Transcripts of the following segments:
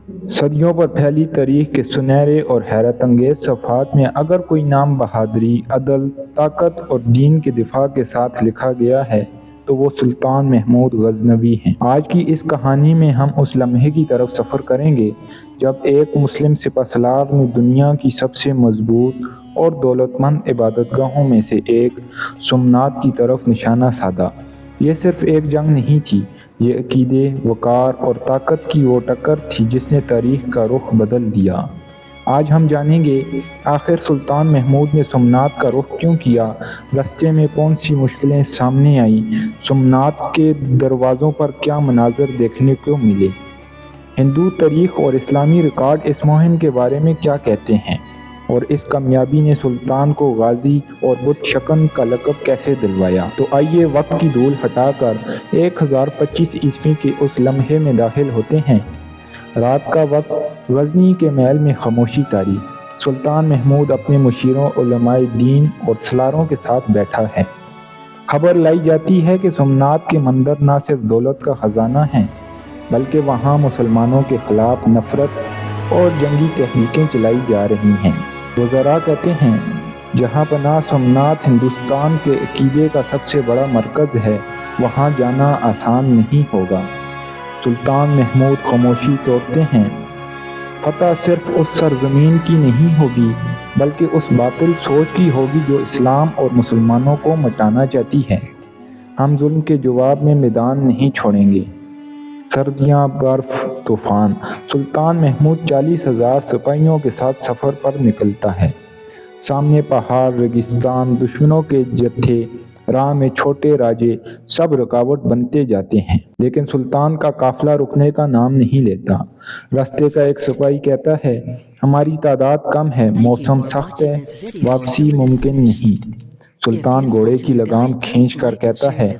صدیوں پر پھیلی تاریخ کے سنہرے اور حیرت انگیز صفحات میں اگر کوئی نام بہادری، عدل، طاقت اور دین کے دفاع کے ساتھ لکھا گیا ہے تو وہ سلطان محمود غزنوی ہیں۔ آج کی اس کہانی میں ہم اس لمحے کی طرف سفر کریں گے جب ایک مسلم سپہ سالار نے دنیا کی سب سے مضبوط اور دولت مند عبادت گاہوں میں سے ایک سومناتھ کی طرف نشانہ سادھا۔ یہ صرف ایک جنگ نہیں تھی، یہ عقیدے، وقار اور طاقت کی وہ ٹکر تھی جس نے تاریخ کا رخ بدل دیا۔ آج ہم جانیں گے آخر سلطان محمود نے سومناتھ کا رخ کیوں کیا، راستے میں کون سی مشکلیں سامنے آئیں، سومناتھ کے دروازوں پر کیا مناظر دیکھنے کو ملے، ہندو تاریخ اور اسلامی ریکارڈ اس مہم کے بارے میں کیا کہتے ہیں، اور اس کامیابی نے سلطان کو غازی اور بت شکن کا لقب کیسے دلوایا۔ تو آئیے وقت کی دھول ہٹا کر 1025 کے اس لمحے میں داخل ہوتے ہیں۔ رات کا وقت، غزنی کے محل میں خاموشی طاری۔ سلطان محمود اپنے مشیروں، علماء دین اور سالاروں کے ساتھ بیٹھا ہے۔ خبر لائی جاتی ہے کہ سومناتھ کے مندر نہ صرف دولت کا خزانہ ہیں بلکہ وہاں مسلمانوں کے خلاف نفرت اور جنگی تحریکیں چلائی جا رہی ہیں۔ وزراء کہتے ہیں، جہاں پناہ سومناتھ ہندوستان کے عقیدے کا سب سے بڑا مرکز ہے، وہاں جانا آسان نہیں ہوگا۔ سلطان محمود خاموشی توڑتے ہیں، فتح صرف اس سرزمین کی نہیں ہوگی بلکہ اس باطل سوچ کی ہوگی جو اسلام اور مسلمانوں کو مٹانا چاہتی ہے۔ ہم ظلم کے جواب میں میدان نہیں چھوڑیں گے۔ سردیاں، برف، طوفان۔ سلطان محمود 40,000 سپاہیوں کے ساتھ سفر پر نکلتا ہے۔ سامنے پہاڑ، ریگستان، دشمنوں کے جتھے، راہ میں چھوٹے راجے، سب رکاوٹ بنتے جاتے ہیں۔ لیکن سلطان کا قافلہ رکنے کا نام نہیں لیتا۔ راستے کا ایک سپاہی کہتا ہے، ہماری تعداد کم ہے، موسم سخت ہے، واپسی ممکن نہیں۔ سلطان گھوڑے کی لگام کھینچ کر کہتا ہے،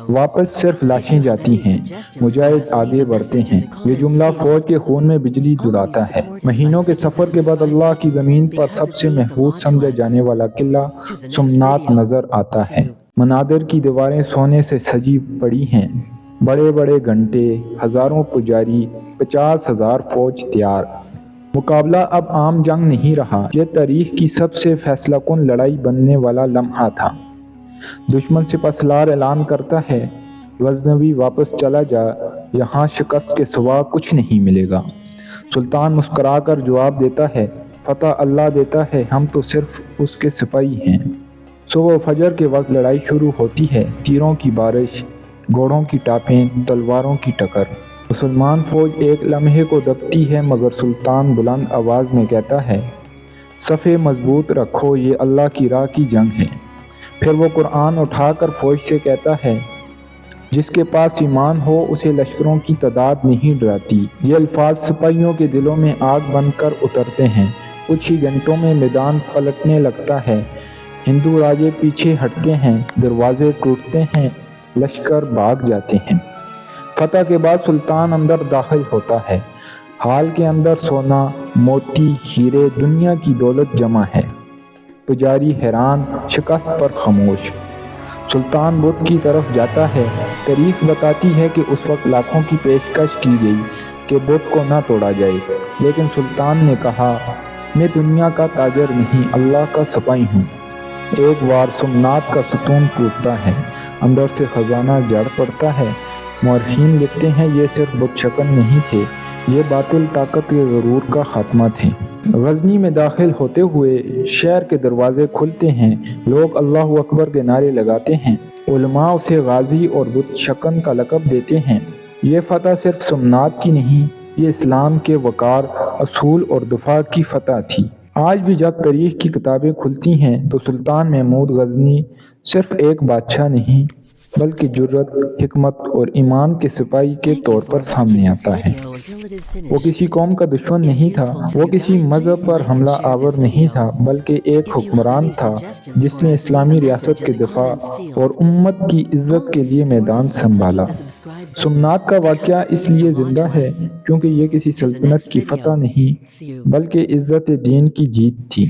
واپس صرف لاشیں جاتی ہیں، مجاہد آگے بڑھتے ہیں۔ یہ جملہ فوج کے خون میں بجلی دوڑاتا ہے۔ مہینوں کے سفر کے بعد اللہ کی زمین پر سب سے محفوظ سمجھا جانے والا قلعہ سومناتھ نظر آتا ہے۔ منادر کی دیواریں سونے سے سجی پڑی ہیں، بڑے بڑے گھنٹے، ہزاروں پجاری، 50,000 فوج تیار۔ مقابلہ اب عام جنگ نہیں رہا، یہ تاریخ کی سب سے فیصلہ کن لڑائی بننے والا لمحہ تھا۔ دشمن سپہ سالار اعلان کرتا ہے، غزنوی واپس چلا جا، یہاں شکست کے سوا کچھ نہیں ملے گا۔ سلطان مسکرا کر جواب دیتا ہے، فتح اللہ دیتا ہے، ہم تو صرف اس کے سپاہی ہیں۔ صبح و فجر کے وقت لڑائی شروع ہوتی ہے، تیروں کی بارش، گھوڑوں کی ٹاپیں، تلواروں کی ٹکر۔ مسلمان فوج ایک لمحے کو دبتی ہے مگر سلطان بلند آواز میں کہتا ہے، صفیں مضبوط رکھو، یہ اللہ کی راہ کی جنگ ہے۔ پھر وہ قرآن اٹھا کر فوج سے کہتا ہے، جس کے پاس ایمان ہو اسے لشکروں کی تعداد نہیں ڈراتی۔ یہ الفاظ سپاہیوں کے دلوں میں آگ بن کر اترتے ہیں۔ کچھ ہی گھنٹوں میں میدان پلٹنے لگتا ہے، ہندو راجے پیچھے ہٹتے ہیں، دروازے ٹوٹتے ہیں، لشکر بھاگ جاتے ہیں۔ فتح کے بعد سلطان اندر داخل ہوتا ہے۔ ہال کے اندر سونا، موتی، ہیرے، دنیا کی دولت جمع ہے۔ پجاری حیران، شکست پر خاموش۔ سلطان بت کی طرف جاتا ہے۔ تاریخ بتاتی ہے کہ اس وقت لاکھوں کی پیشکش کی گئی کہ بت کو نہ توڑا جائے، لیکن سلطان نے کہا، میں دنیا کا تاجر نہیں، اللہ کا سپاہی ہوں۔ ایک بار سومناتھ کا ستون ٹوٹتا ہے، اندر سے خزانہ جھڑ پڑتا ہے۔ مورخین لکھتے ہیں، یہ صرف بت شکن نہیں تھے، یہ باطل طاقت کے غرور کا خاتمہ تھے۔ غزنی میں داخل ہوتے ہوئے شہر کے دروازے کھلتے ہیں، لوگ اللہ اکبر کے نعرے لگاتے ہیں، علماء اسے غازی اور بت شکن کا لقب دیتے ہیں۔ یہ فتح صرف سومناتھ کی نہیں، یہ اسلام کے وقار، اصول اور دفاع کی فتح تھی۔ آج بھی جب تاریخ کی کتابیں کھلتی ہیں تو سلطان محمود غزنوی صرف ایک بادشاہ نہیں بلکہ جرأت، حکمت اور ایمان کے سپاہی کے طور پر سامنے آتا ہے۔ وہ کسی قوم کا دشمن نہیں تھا، وہ کسی مذہب پر حملہ آور نہیں تھا، بلکہ ایک حکمران تھا جس نے اسلامی ریاست کے دفاع اور امت کی عزت کے لیے میدان سنبھالا۔ سومناتھ کا واقعہ اس لیے زندہ ہے کیونکہ یہ کسی سلطنت کی فتح نہیں بلکہ عزت دین کی جیت تھی۔